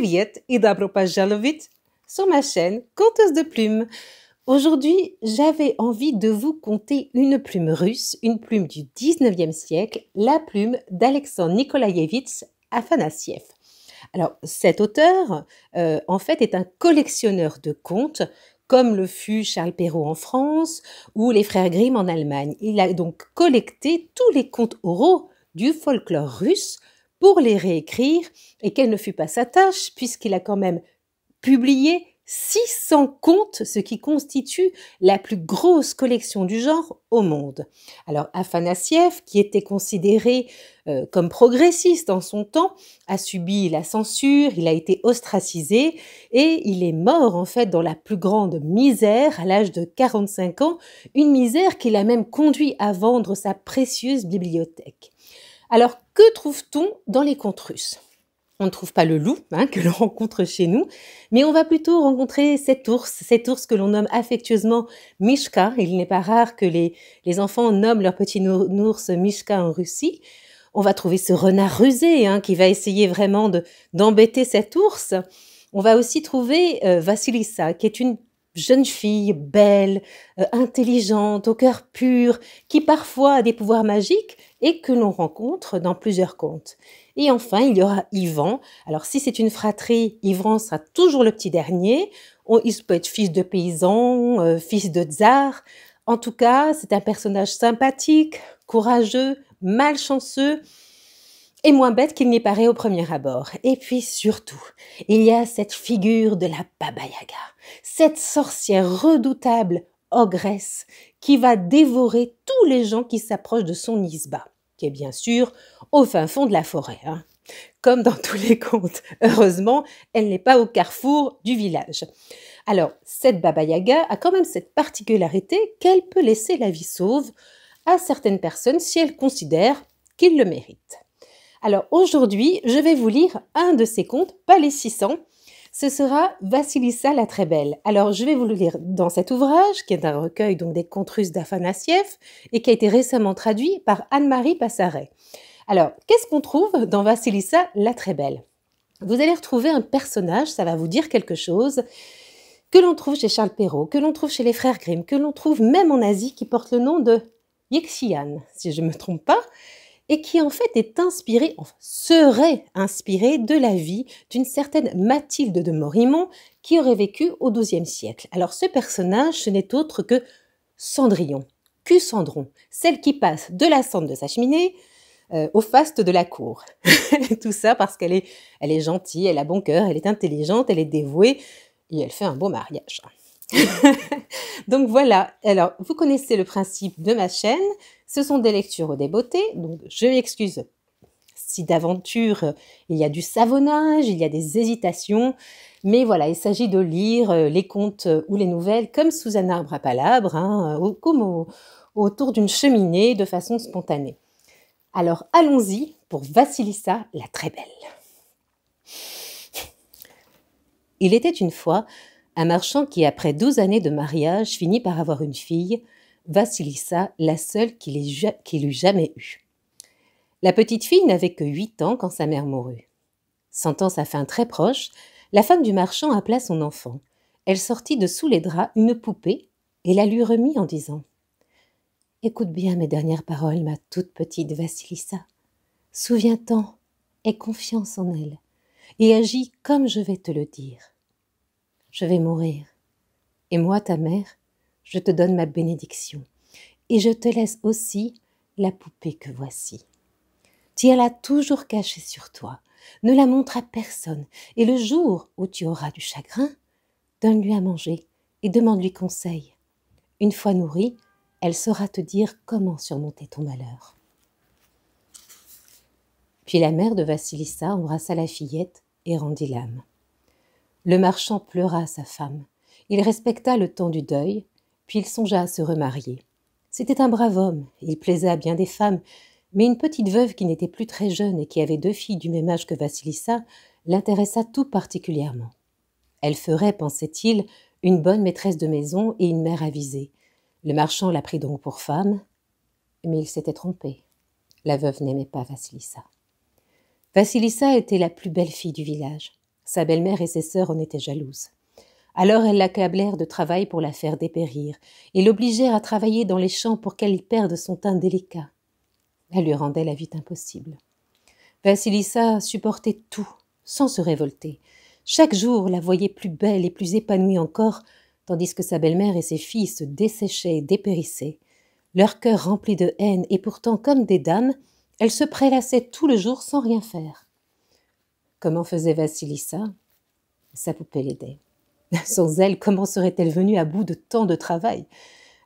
Привет и добро пожаловать sur ma chaîne Conteuse de plumes. Aujourd'hui, j'avais envie de vous conter une plume russe, une plume du 19e siècle, la plume d'Alexandre Nikolaïevitch Afanassiev. Alors, cet auteur, en fait, est un collectionneur de contes, comme le fut Charles Perrault en France ou les frères Grimm en Allemagne. Il a donc collecté tous les contes oraux du folklore russe pour les réécrire, et quelle ne fut pas sa tâche, puisqu'il a quand même publié 600 contes, ce qui constitue la plus grosse collection du genre au monde. Alors Afanassiev, qui était considéré comme progressiste en son temps, a subi la censure, il a été ostracisé et il est mort en fait dans la plus grande misère à l'âge de 45 ans, une misère qui l'a même conduit à vendre sa précieuse bibliothèque. Alors que trouve-t-on dans les contes russes ? On ne trouve pas le loup que l'on rencontre chez nous, mais on va plutôt rencontrer cet ours que l'on nomme affectueusement Mishka. Il n'est pas rare que les enfants nomment leur petit ours Mishka en Russie. On va trouver ce renard rusé qui va essayer vraiment d'embêter cet ours. On va aussi trouver Vassilissa, qui est une jeune fille belle, intelligente, au cœur pur, qui parfois a des pouvoirs magiques et que l'on rencontre dans plusieurs contes. Et enfin, il y aura Ivan. Alors, si c'est une fratrie, Ivan sera toujours le petit dernier. Il peut être fils de paysan, fils de tsar. En tout cas, c'est un personnage sympathique, courageux, malchanceux et moins bête qu'il n'y paraît au premier abord. Et puis surtout, il y a cette figure de la Baba Yaga, cette sorcière redoutable, ogresse, qui va dévorer tous les gens qui s'approchent de son isba, qui est bien sûr au fin fond de la forêt. Comme dans tous les contes. Heureusement, elle n'est pas au carrefour du village. Alors, cette Baba Yaga a quand même cette particularité qu'elle peut laisser la vie sauve à certaines personnes si elles considèrent qu'ils le méritent. Alors aujourd'hui, je vais vous lire un de ces contes, pas les 600. Ce sera Vassilissa la très belle. Alors je vais vous le lire dans cet ouvrage, qui est un recueil donc des contes russes d'Afanassiev et qui a été récemment traduit par Anne-Marie Passaret. Alors, qu'est-ce qu'on trouve dans Vassilissa la très belle ? Vous allez retrouver un personnage, ça va vous dire quelque chose, que l'on trouve chez Charles Perrault, que l'on trouve chez les frères Grimm, que l'on trouve même en Asie, qui porte le nom de Yexian, si je ne me trompe pas, et qui en fait est inspiré, enfin, serait inspiré de la vie d'une certaine Mathilde de Morimont qui aurait vécu au XIIe siècle. Alors ce personnage, ce n'est autre que Cendrillon, Cucendron, celle qui passe de la cendre de sa cheminée au faste de la cour. Tout ça parce qu'elle est gentille, elle a bon cœur, elle est intelligente, elle est dévouée et elle fait un beau mariage. Donc voilà, alors vous connaissez le principe de ma chaîne, ce sont des lectures ou des beautés, donc je m'excuse si d'aventure il y a du savonnage, il y a des hésitations, mais voilà, il s'agit de lire les contes ou les nouvelles comme sous un arbre à palabres, comme autour d'une cheminée de façon spontanée. Alors allons-y pour Vassilissa la très belle. Il était une fois un marchand qui, après 12 années de mariage, finit par avoir une fille, Vassilissa, la seule qu'il eût jamais eue. La petite fille n'avait que 8 ans quand sa mère mourut. Sentant sa fin très proche, la femme du marchand appela son enfant. Elle sortit de sous les draps une poupée et la lui remit en disant « Écoute bien mes dernières paroles, ma toute petite Vassilissa. Souviens-t'en, aie confiance en elle et agis comme je vais te le dire. Je vais mourir, et moi, ta mère, je te donne ma bénédiction, et je te laisse aussi la poupée que voici. Tiens-la toujours cachée sur toi, ne la montre à personne, et le jour où tu auras du chagrin, donne-lui à manger et demande-lui conseil. Une fois nourrie, elle saura te dire comment surmonter ton malheur. » Puis la mère de Vassilissa embrassa la fillette et rendit l'âme. Le marchand pleura sa femme. Il respecta le temps du deuil, puis il songea à se remarier. C'était un brave homme, il plaisait à bien des femmes, mais une petite veuve qui n'était plus très jeune et qui avait 2 filles du même âge que Vassilissa l'intéressa tout particulièrement. Elle ferait, pensait-il, une bonne maîtresse de maison et une mère avisée. Le marchand la prit donc pour femme, mais il s'était trompé. La veuve n'aimait pas Vassilissa. Vassilissa était la plus belle fille du village. Sa belle-mère et ses sœurs en étaient jalouses. Alors elles l'accablèrent de travail pour la faire dépérir et l'obligèrent à travailler dans les champs pour qu'elle y perde son teint délicat. Elle lui rendait la vie impossible. Vassilissa supportait tout, sans se révolter. Chaque jour la voyait plus belle et plus épanouie encore, tandis que sa belle-mère et ses filles se desséchaient et dépérissaient. Leur cœur rempli de haine, et pourtant, comme des dames, elles se prélassaient tout le jour sans rien faire. Comment faisait Vassilissa? Sa poupée l'aidait. Sans elle, comment serait-elle venue à bout de tant de travail?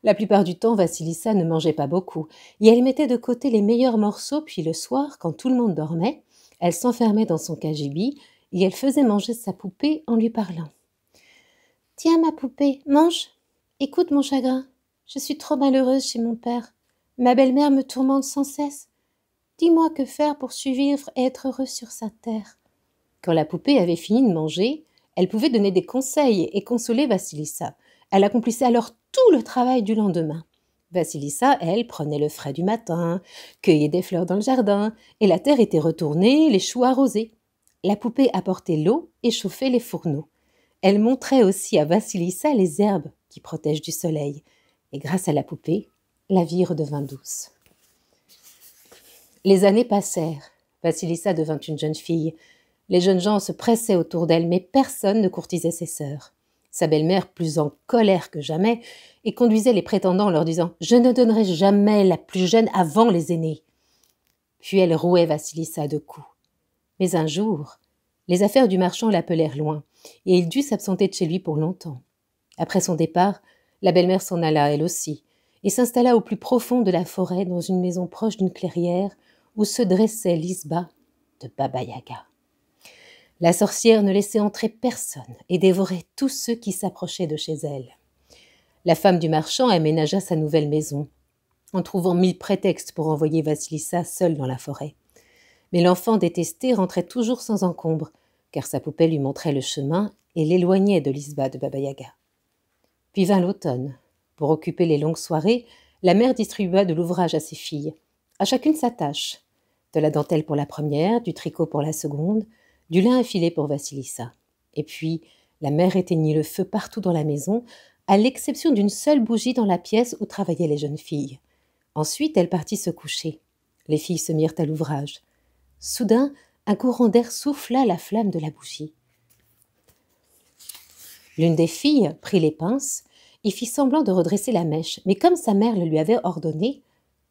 La plupart du temps, Vassilissa ne mangeait pas beaucoup, et elle mettait de côté les meilleurs morceaux, puis le soir, quand tout le monde dormait, elle s'enfermait dans son cagibi, et elle faisait manger sa poupée en lui parlant. « Tiens, ma poupée, mange. Écoute mon chagrin. Je suis trop malheureuse chez mon père. Ma belle-mère me tourmente sans cesse. Dis-moi que faire pour survivre et être heureux sur sa terre. » Quand la poupée avait fini de manger, elle pouvait donner des conseils et consoler Vassilissa. Elle accomplissait alors tout le travail du lendemain. Vassilissa, elle, prenait le frais du matin, cueillait des fleurs dans le jardin, et la terre était retournée, les choux arrosés. La poupée apportait l'eau et chauffait les fourneaux. Elle montrait aussi à Vassilissa les herbes qui protègent du soleil. Et grâce à la poupée, la vie redevint douce. Les années passèrent. Vassilissa devint une jeune fille. Les jeunes gens se pressaient autour d'elle, mais personne ne courtisait ses sœurs. Sa belle-mère, plus en colère que jamais, et conduisait les prétendants en leur disant « Je ne donnerai jamais la plus jeune avant les aînés ». Puis elle rouait Vassilissa de coups. Mais un jour, les affaires du marchand l'appelèrent loin, et il dut s'absenter de chez lui pour longtemps. Après son départ, la belle-mère s'en alla elle aussi, et s'installa au plus profond de la forêt dans une maison proche d'une clairière où se dressait l'isba de Baba-Yaga. La sorcière ne laissait entrer personne et dévorait tous ceux qui s'approchaient de chez elle. La femme du marchand aménagea sa nouvelle maison, en trouvant 1000 prétextes pour envoyer Vassilissa seule dans la forêt. Mais l'enfant détesté rentrait toujours sans encombre, car sa poupée lui montrait le chemin et l'éloignait de l'isba de Baba-Yaga. Puis vint l'automne. Pour occuper les longues soirées, la mère distribua de l'ouvrage à ses filles. À chacune sa tâche. De la dentelle pour la première, du tricot pour la seconde, du lin à filer pour Vassilissa. Et puis, la mère éteignit le feu partout dans la maison, à l'exception d'une seule bougie dans la pièce où travaillaient les jeunes filles. Ensuite, elle partit se coucher. Les filles se mirent à l'ouvrage. Soudain, un courant d'air souffla la flamme de la bougie. L'une des filles prit les pinces et fit semblant de redresser la mèche, mais comme sa mère le lui avait ordonné,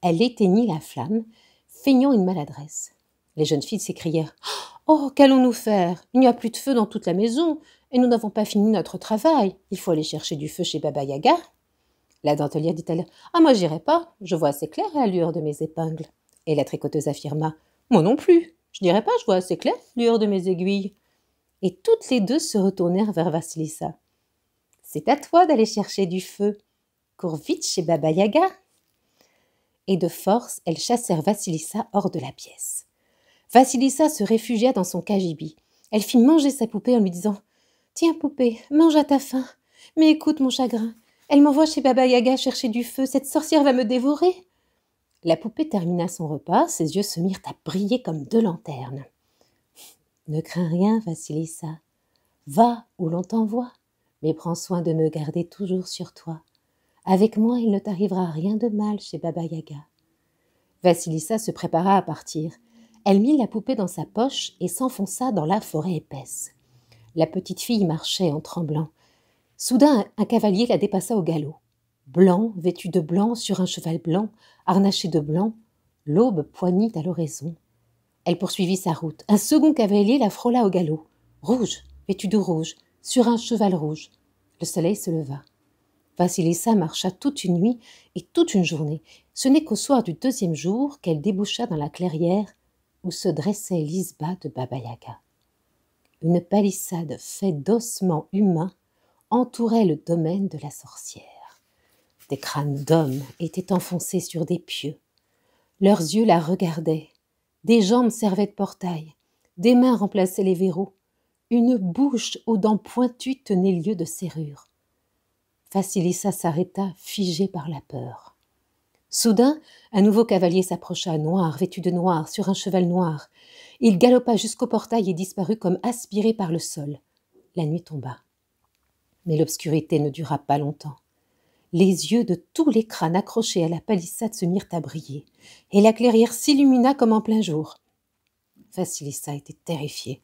elle éteignit la flamme, feignant une maladresse. Les jeunes filles s'écrièrent « Oh, qu'allons-nous faire? Il n'y a plus de feu dans toute la maison, et nous n'avons pas fini notre travail. Il faut aller chercher du feu chez Baba-Yaga. » La dentelière dit-elle « Ah, moi j'irai pas, je vois assez clair à l'allure de mes épingles. » Et la tricoteuse affirma « Moi non plus, je n'irai pas, je vois assez clair à l'allure de mes aiguilles. » Et toutes les deux se retournèrent vers Vassilissa. « C'est à toi d'aller chercher du feu. Cours vite chez Baba-Yaga. » Et de force, elles chassèrent Vassilissa hors de la pièce. Vassilissa se réfugia dans son cagibi. Elle fit manger sa poupée en lui disant « Tiens, poupée, mange à ta faim. Mais écoute mon chagrin, elle m'envoie chez Baba-Yaga chercher du feu, cette sorcière va me dévorer. » La poupée termina son repas, ses yeux se mirent à briller comme 2 lanternes. « Ne crains rien, Vassilissa. Va où l'on t'envoie, mais prends soin de me garder toujours sur toi. Avec moi, il ne t'arrivera rien de mal chez Baba-Yaga. » Vassilissa se prépara à partir. Elle mit la poupée dans sa poche et s'enfonça dans la forêt épaisse. La petite fille marchait en tremblant. Soudain, un cavalier la dépassa au galop. Blanc, vêtu de blanc, sur un cheval blanc, harnaché de blanc, l'aube poignit à l'horizon. Elle poursuivit sa route. Un second cavalier la frôla au galop. Rouge, vêtu de rouge, sur un cheval rouge. Le soleil se leva. Vassilissa marcha toute une nuit et toute une journée. Ce n'est qu'au soir du 2e jour qu'elle déboucha dans la clairière où se dressait l'isba de Baba-Yaga. Une palissade faite d'ossements humains entourait le domaine de la sorcière. Des crânes d'hommes étaient enfoncés sur des pieux. Leurs yeux la regardaient. Des jambes servaient de portail. Des mains remplaçaient les verrous. Une bouche aux dents pointues tenait lieu de serrure. Vassilissa s'arrêta, figée par la peur. Soudain, un nouveau cavalier s'approcha, noir, vêtu de noir, sur un cheval noir. Il galopa jusqu'au portail et disparut comme aspiré par le sol. La nuit tomba. Mais l'obscurité ne dura pas longtemps. Les yeux de tous les crânes accrochés à la palissade se mirent à briller, et la clairière s'illumina comme en plein jour. Vasilissa était terrifiée,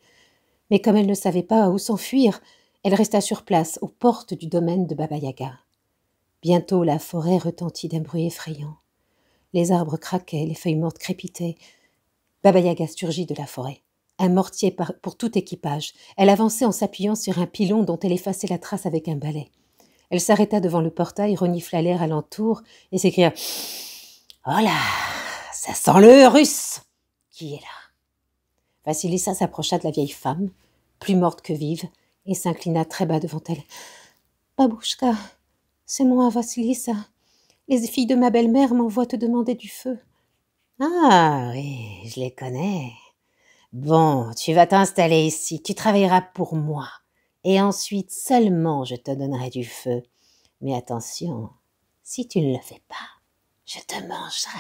mais comme elle ne savait pas où s'enfuir, elle resta sur place, aux portes du domaine de Baba-Yaga. Bientôt la forêt retentit d'un bruit effrayant. Les arbres craquaient, les feuilles mortes crépitaient. Baba-Yaga surgit de la forêt. Un mortier pour tout équipage. Elle avançait en s'appuyant sur un pilon dont elle effaçait la trace avec un balai. Elle s'arrêta devant le portail, renifla l'air alentour et s'écria « Oh là, ça sent le russe ! Qui est là ?» Vasilissa s'approcha de la vieille femme, plus morte que vive, et s'inclina très bas devant elle. « Babouchka, c'est moi, Vasilissa. Les filles de ma belle-mère m'envoient te demander du feu. »« Ah oui, je les connais. Bon, tu vas t'installer ici, tu travailleras pour moi. Et ensuite seulement je te donnerai du feu. Mais attention, si tu ne le fais pas, je te mangerai. »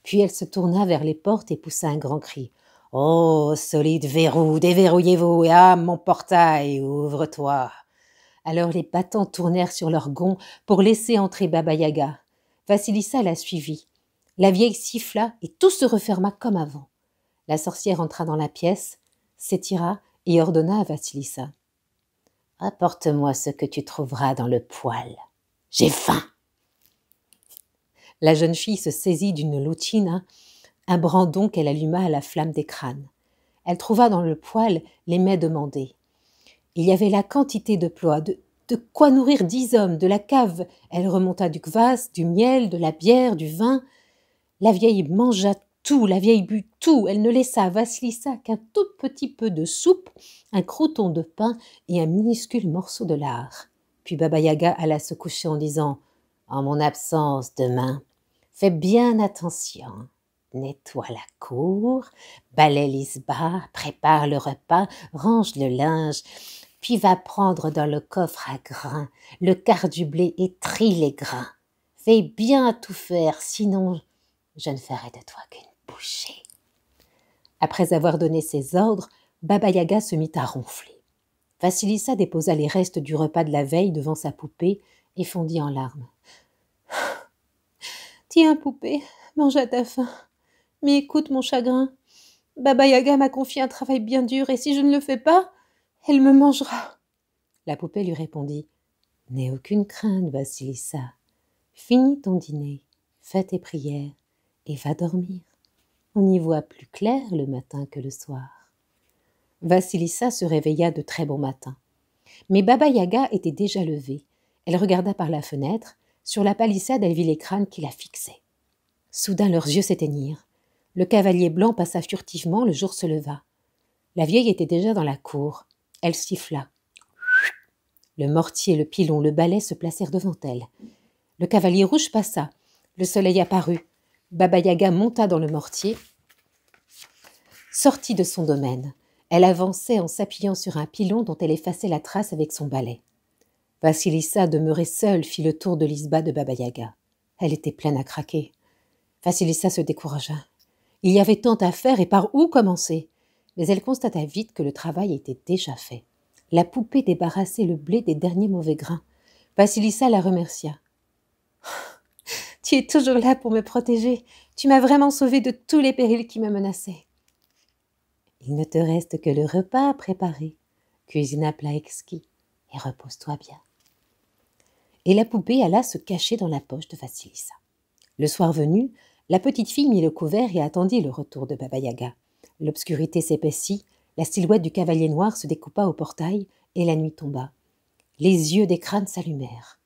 Puis elle se tourna vers les portes et poussa un grand cri. « Oh, solide verrou, déverrouillez-vous et à mon portail, ouvre-toi !» Alors les battants tournèrent sur leurs gonds pour laisser entrer Baba-Yaga. Vasilissa la suivit. La vieille siffla et tout se referma comme avant. La sorcière entra dans la pièce, s'étira et ordonna à Vasilissa. « Apporte-moi ce que tu trouveras dans le poêle. J'ai faim !» La jeune fille se saisit d'une loutine, un brandon qu'elle alluma à la flamme des crânes. Elle trouva dans le poêle les mets demandés. Il y avait la quantité de poids, de quoi nourrir 10 hommes, de la cave. Elle remonta du kvass, du miel, de la bière, du vin. La vieille mangea tout, la vieille but tout. Elle ne laissa à Vasilissa qu'un tout petit peu de soupe, un crouton de pain et un minuscule morceau de lard. Puis Baba-Yaga alla se coucher en disant « En mon absence demain, fais bien attention. Nettoie la cour, balaie l'isba, prépare le repas, range le linge, puis va prendre dans le coffre à grains le quart du blé et trie les grains. Fais bien tout faire, sinon je ne ferai de toi qu'une bouchée. » Après avoir donné ses ordres, Baba-Yaga se mit à ronfler. Vasilissa déposa les restes du repas de la veille devant sa poupée et fondit en larmes. « Tiens, poupée, mange à ta faim. Mais écoute mon chagrin. Baba-Yaga m'a confié un travail bien dur et si je ne le fais pas, elle me mangera. » La poupée lui répondit « N'aie aucune crainte, Vasilissa. Finis ton dîner, fais tes prières et va dormir. On y voit plus clair le matin que le soir. » Vasilissa se réveilla de très bon matin. Mais Baba-Yaga était déjà levée. Elle regarda par la fenêtre. Sur la palissade, elle vit les crânes qui la fixaient. Soudain, leurs yeux s'éteignirent. Le cavalier blanc passa furtivement, le jour se leva. La vieille était déjà dans la cour. Elle siffla. Le mortier, le pilon, le balai se placèrent devant elle. Le cavalier rouge passa. Le soleil apparut. Baba-Yaga monta dans le mortier, sortit de son domaine. Elle avançait en s'appuyant sur un pilon dont elle effaçait la trace avec son balai. Vasilissa, demeurée seule, fit le tour de l'isba de Baba-Yaga. Elle était pleine à craquer. Vasilissa se découragea. Il y avait tant à faire et par où commencer? Mais elle constata vite que le travail était déjà fait. La poupée débarrassait le blé des derniers mauvais grains. Vasilissa la remercia. « Tu es toujours là pour me protéger. Tu m'as vraiment sauvée de tous les périls qui me menaçaient. »« Il ne te reste que le repas à préparer. Cuisine un plat exquis et repose-toi bien. » Et la poupée alla se cacher dans la poche de Vasilissa. Le soir venu, la petite fille mit le couvert et attendit le retour de Baba-Yaga. L'obscurité s'épaissit, la silhouette du cavalier noir se découpa au portail et la nuit tomba. Les yeux des crânes s'allumèrent.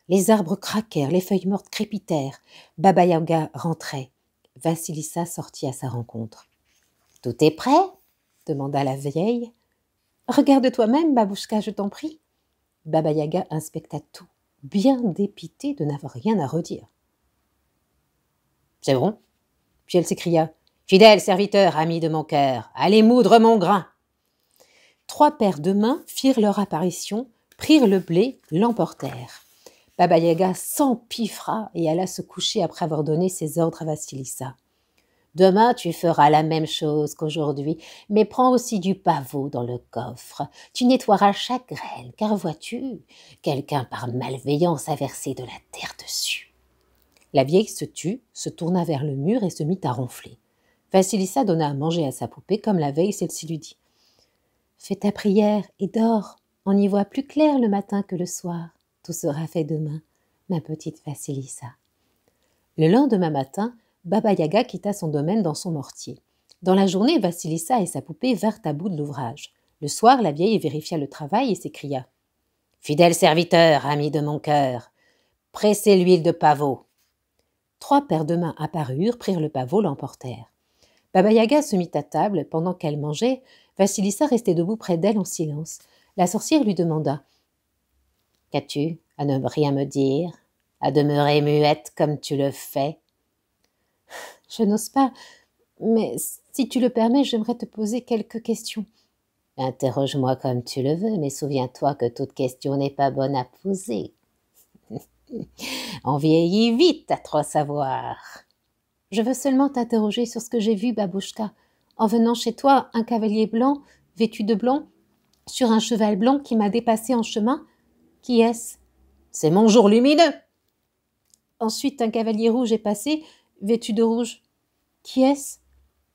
Les arbres craquèrent, les feuilles mortes crépitèrent. Baba-Yaga rentrait. Vasilissa sortit à sa rencontre. « Tout est prêt ?» demanda la vieille. « Regarde toi-même, Babouchka, je t'en prie. » Baba-Yaga inspecta tout, bien dépitée de n'avoir rien à redire. « C'est bon ?» Puis elle s'écria « Fidèle serviteur, ami de mon cœur, allez moudre mon grain !» 3 paires de mains firent leur apparition, prirent le blé, l'emportèrent. Baba-Yaga s'empiffra et alla se coucher après avoir donné ses ordres à Vassilissa. « Demain, tu feras la même chose qu'aujourd'hui, mais prends aussi du pavot dans le coffre. Tu nettoieras chaque graine, car vois-tu, quelqu'un par malveillance a versé de la terre dessus. » La vieille se tut, se tourna vers le mur et se mit à ronfler. Vassilissa donna à manger à sa poupée comme la veille, celle-ci lui dit « Fais ta prière et dors, on y voit plus clair le matin que le soir. Tout sera fait demain, ma petite Vassilissa. » Le lendemain matin, Baba-Yaga quitta son domaine dans son mortier. Dans la journée, Vassilissa et sa poupée vinrent à bout de l'ouvrage. Le soir, la vieille vérifia le travail et s'écria « Fidèle serviteur, ami de mon cœur, pressez l'huile de pavot. » 3 paires de mains apparurent, prirent le pavot, l'emportèrent. Baba-Yaga se mit à table. Pendant qu'elle mangeait, Vassilissa restait debout près d'elle en silence. La sorcière lui demanda « Qu'as-tu à ne rien me dire, à demeurer muette comme tu le fais ?»« Je n'ose pas, mais si tu le permets, j'aimerais te poser quelques questions. »« Interroge-moi comme tu le veux, mais souviens-toi que toute question n'est pas bonne à poser. On vieillit vite à trop savoir. »« Je veux seulement t'interroger sur ce que j'ai vu, Babouchka. En venant chez toi, un cavalier blanc, vêtu de blanc, sur un cheval blanc qui m'a dépassé en chemin. Qui est-ce ? » ?»« C'est mon jour lumineux. » Ensuite, un cavalier rouge est passé, vêtu de rouge. Qui est-ce ?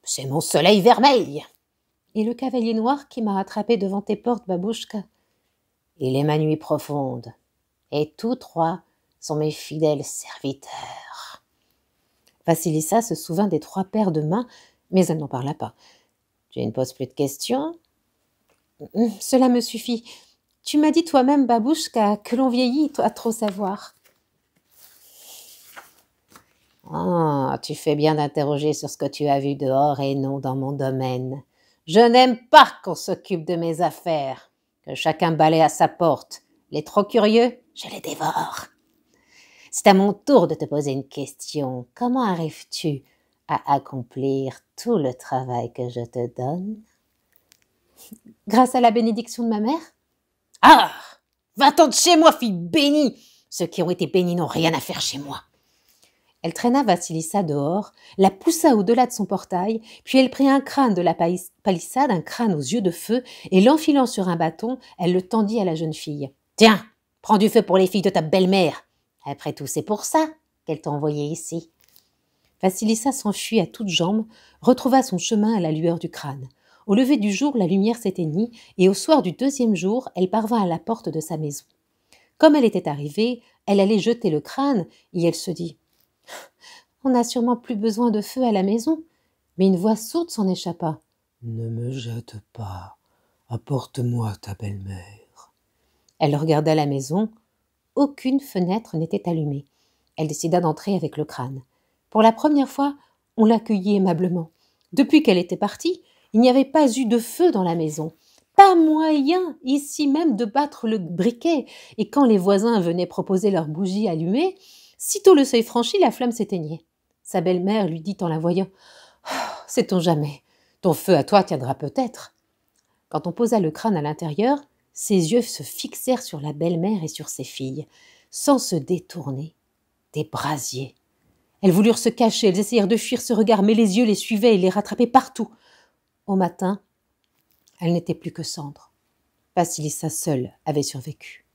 C'est mon soleil vermeil. Et le cavalier noir qui m'a attrapé devant tes portes, Babouchka ? Il est ma nuit profonde. Et tous 3 sont mes fidèles serviteurs. Vassilissa se souvint des 3 paires de mains, mais elle n'en parla pas. Tu ne poses plus de questions ? Cela me suffit. Tu m'as dit toi-même, Babouchka, que l'on vieillit à trop savoir. Ah, tu fais bien d'interroger sur ce que tu as vu dehors et non dans mon domaine. Je n'aime pas qu'on s'occupe de mes affaires, que chacun balaie à sa porte. Les trop curieux, je les dévore. C'est à mon tour de te poser une question. Comment arrives-tu à accomplir tout le travail que je te donne ? Grâce à la bénédiction de ma mère. Ah ! Va-t'en de chez moi, fille bénie ! Ceux qui ont été bénis n'ont rien à faire chez moi. Elle traîna Vassilissa dehors, la poussa au-delà de son portail, puis elle prit un crâne de la palissade, un crâne aux yeux de feu, et l'enfilant sur un bâton, elle le tendit à la jeune fille. « Tiens, prends du feu pour les filles de ta belle-mère. Après tout, c'est pour ça qu'elle t'a envoyé ici. » Vassilissa s'enfuit à toutes jambes, retrouva son chemin à la lueur du crâne. Au lever du jour, la lumière s'éteignit, et au soir du 2e jour, elle parvint à la porte de sa maison. Comme elle était arrivée, elle allait jeter le crâne, et elle se dit « On n'a sûrement plus besoin de feu à la maison. » Mais une voix sourde s'en échappa. « Ne me jette pas, apporte-moi ta belle-mère. » Elle regarda la maison. Aucune fenêtre n'était allumée. Elle décida d'entrer avec le crâne. Pour la première fois, on l'accueillit aimablement. Depuis qu'elle était partie, il n'y avait pas eu de feu dans la maison. Pas moyen, ici même, de battre le briquet. Et quand les voisins venaient proposer leurs bougies allumées, sitôt le seuil franchi, la flamme s'éteignait. Sa belle-mère lui dit en la voyant « Oh, sait-on jamais, ton feu à toi tiendra peut-être. » Quand on posa le crâne à l'intérieur, ses yeux se fixèrent sur la belle-mère et sur ses filles, sans se détourner. Des brasiers. Elles voulurent se cacher, elles essayèrent de fuir ce regard, mais les yeux les suivaient et les rattrapaient partout. Au matin, elle n'était plus que cendre. Vassilissa seule avait survécu.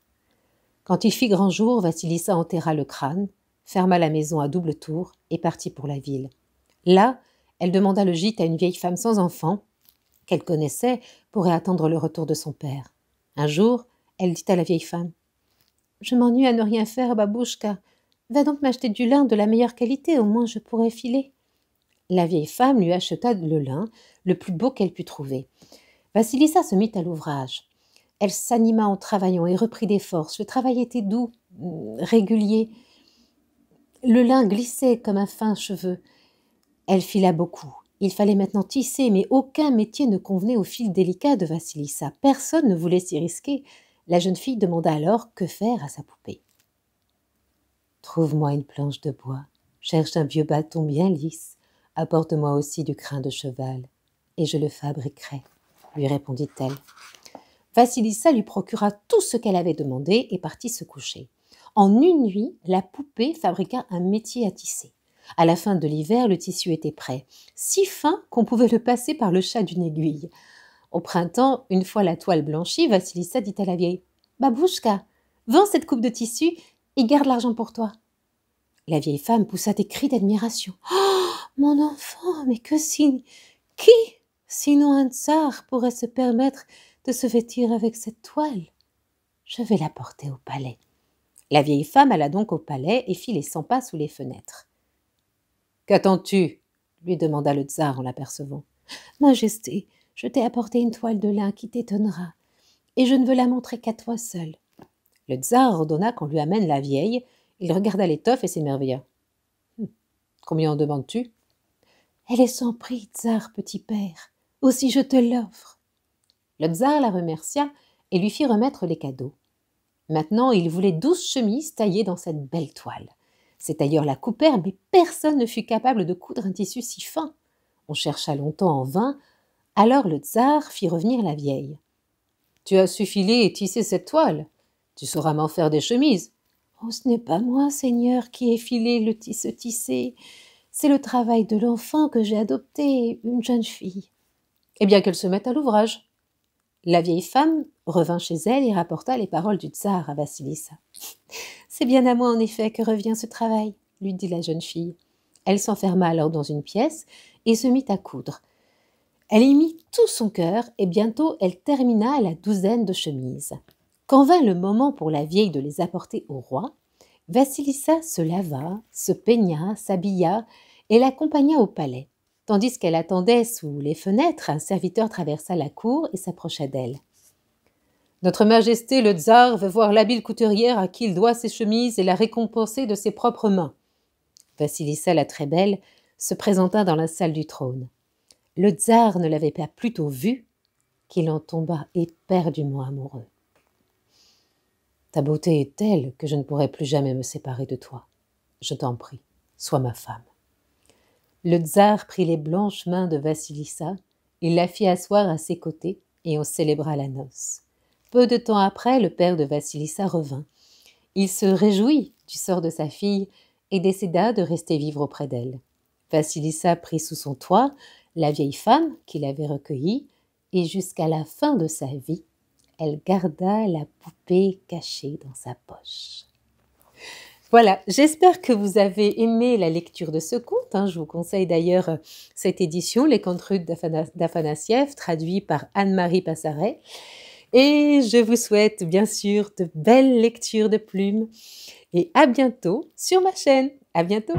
Quand il fit grand jour, Vassilissa enterra le crâne, ferma la maison à double tour et partit pour la ville. Là, elle demanda le gîte à une vieille femme sans enfant, qu'elle connaissait, pourrait attendre le retour de son père. Un jour, elle dit à la vieille femme « Je m'ennuie à ne rien faire, Babouchka. Va donc m'acheter du lin de la meilleure qualité, au moins je pourrai filer. » La vieille femme lui acheta le lin, le plus beau qu'elle put trouver. Vassilissa se mit à l'ouvrage. Elle s'anima en travaillant et reprit des forces. Le travail était doux, régulier. Le lin glissait comme un fin cheveu. Elle fila beaucoup. Il fallait maintenant tisser, mais aucun métier ne convenait au fil délicat de Vassilissa. Personne ne voulait s'y risquer. La jeune fille demanda alors que faire à sa poupée. « Trouve-moi une planche de bois, cherche un vieux bâton bien lisse, apporte-moi aussi du crin de cheval, et je le fabriquerai, » lui répondit-elle. Vassilissa lui procura tout ce qu'elle avait demandé et partit se coucher. En une nuit, la poupée fabriqua un métier à tisser. À la fin de l'hiver, le tissu était prêt, si fin qu'on pouvait le passer par le chat d'une aiguille. Au printemps, une fois la toile blanchie, Vassilissa dit à la vieille « Babouchka, vends cette coupe de tissu et garde l'argent pour toi. » La vieille femme poussa des cris d'admiration. « Oh, mon enfant, mais qui, sinon un tsar, pourrait se permettre de se vêtir avec cette toile? Je vais la porter au palais. » La vieille femme alla donc au palais et fit les 100 pas sous les fenêtres. « Qu'attends-tu » lui demanda le tsar en l'apercevant. « Majesté, je t'ai apporté une toile de lin qui t'étonnera, et je ne veux la montrer qu'à toi seul. » Le tsar ordonna qu'on lui amène la vieille. Il regarda l'étoffe et s'émerveilla. « Combien en demandes-tu » ? « Elle est sans prix, tsar, petit père. Aussi je te l'offre. » Le tsar la remercia et lui fit remettre les cadeaux. Maintenant, il voulait 12 chemises taillées dans cette belle toile. Ses tailleurs la coupèrent, mais personne ne fut capable de coudre un tissu si fin. On chercha longtemps en vain. Alors le tsar fit revenir la vieille. « Tu as su filer et tisser cette toile. Tu sauras m'en faire des chemises. »« Oh, ce n'est pas moi, Seigneur, qui ai filé ce tissé. C'est le travail de l'enfant que j'ai adopté, une jeune fille. » « Eh bien qu'elle se mette à l'ouvrage. » La vieille femme revint chez elle et rapporta les paroles du tsar à Vassilissa. « C'est bien à moi en effet que revient ce travail, » lui dit la jeune fille. Elle s'enferma alors dans une pièce et se mit à coudre. Elle y mit tout son cœur et bientôt elle termina la 12aine de chemises. Quand vint le moment pour la vieille de les apporter au roi, Vassilissa se lava, se peigna, s'habilla et l'accompagna au palais. Tandis qu'elle attendait sous les fenêtres, un serviteur traversa la cour et s'approcha d'elle. « Notre Majesté le tsar veut voir l'habile couturière à qui il doit ses chemises et la récompenser de ses propres mains. » Vassilissa la très belle se présenta dans la salle du trône. Le tsar ne l'avait pas plutôt vue qu'il en tomba éperdument amoureux. « Ta beauté est telle que je ne pourrai plus jamais me séparer de toi. Je t'en prie, sois ma femme. » Le tsar prit les blanches mains de Vassilissa, il la fit asseoir à ses côtés et on célébra la noce. Peu de temps après, le père de Vassilissa revint. Il se réjouit du sort de sa fille et décida de rester vivre auprès d'elle. Vassilissa prit sous son toit la vieille femme qu'il avait recueillie et jusqu'à la fin de sa vie, elle garda la poupée cachée dans sa poche. Voilà, j'espère que vous avez aimé la lecture de ce conte. Je vous conseille d'ailleurs cette édition, Les Contes rudes d'Afanassiev, traduit par Anne-Marie Passaret. Et je vous souhaite bien sûr de belles lectures de plumes. Et à bientôt sur ma chaîne. À bientôt.